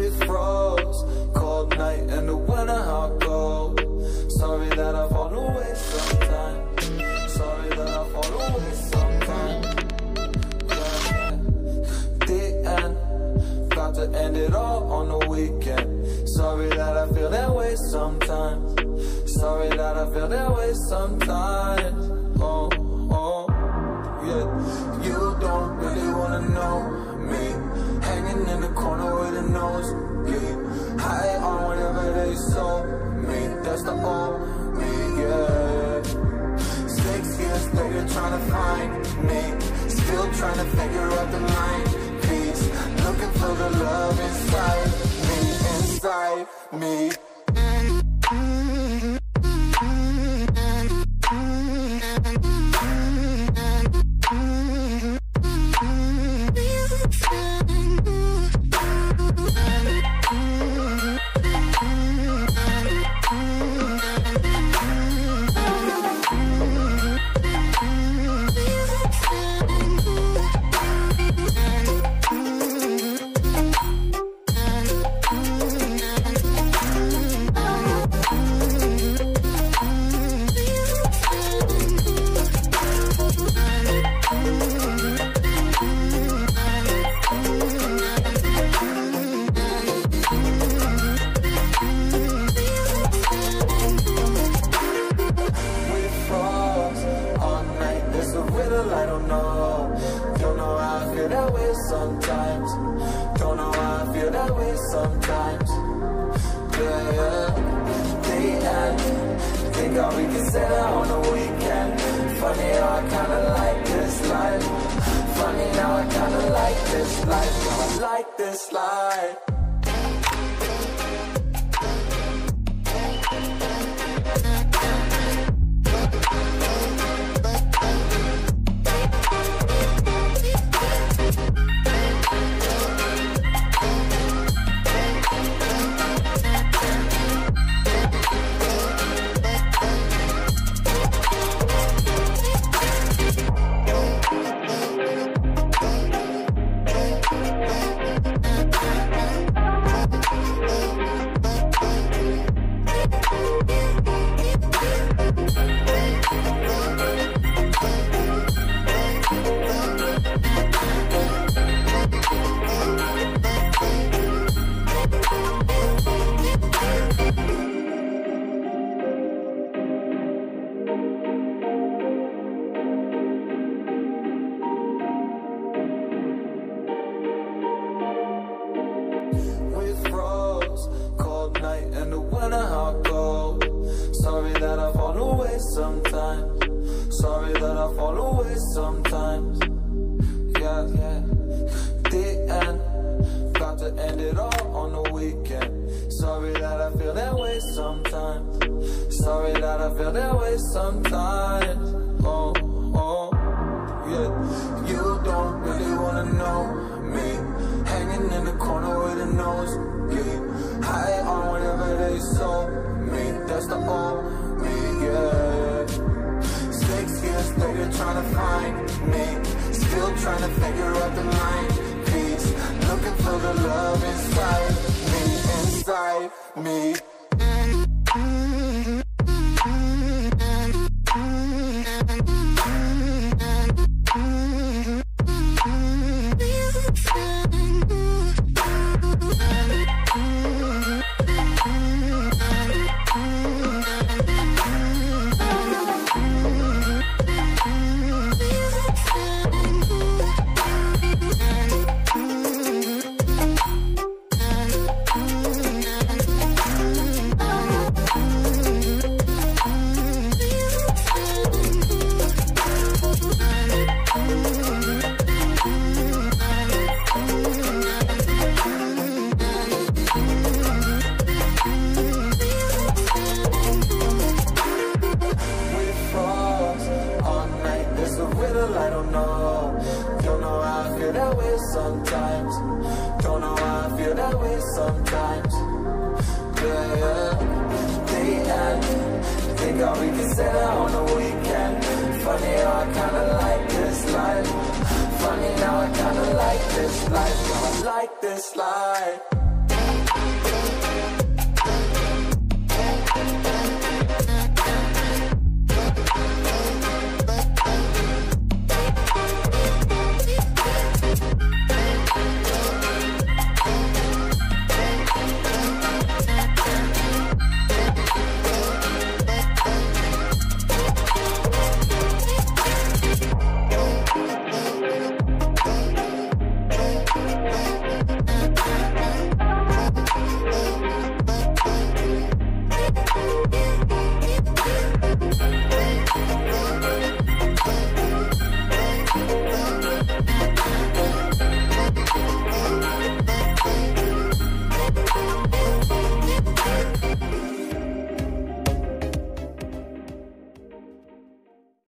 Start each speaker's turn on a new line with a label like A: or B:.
A: We froze, cold night in the winter, how it goes. Sorry that I fall away sometimes. Sorry that I fall away sometimes. Yeah. The end, got to end it all on the weekend. Sorry that I feel that way sometimes. Sorry that I feel that way sometimes. Oh, oh, yeah. You don't really wanna know me. Hanging in the corner with a nosebleed. High on whatever they sold me. That's the old me, yeah. 6 years later trying to find me. Still trying to figure out the mind piece. Looking for the love inside me, inside me. I don't know how I feel that way sometimes. Don't know how I feel that way sometimes. Yeah, yeah. The end. Think how we can say that on the weekend. Funny how I kinda like this life. Funny how I kinda like this life. I like this life. Sorry that I fall away sometimes. Sorry that I fall away sometimes. Yeah, yeah. The end, got to end it all on the weekend. Sorry that I feel that way sometimes. Sorry that I feel that way sometimes. Oh, oh, yeah. You don't really wanna know me. Hanging in the corner with a nosebleed. High on whatever they sold me. That's the old me, yeah. 6 years later trying to find me. Still trying to figure out the mind piece. Looking for the love inside me, inside me. I don't know how I feel that way sometimes. Don't know how I feel that way sometimes. Yeah, yeah. The end. Think how we can say that on the weekend. Funny how I kinda like this life. Funny how I kinda like this life. I like this life.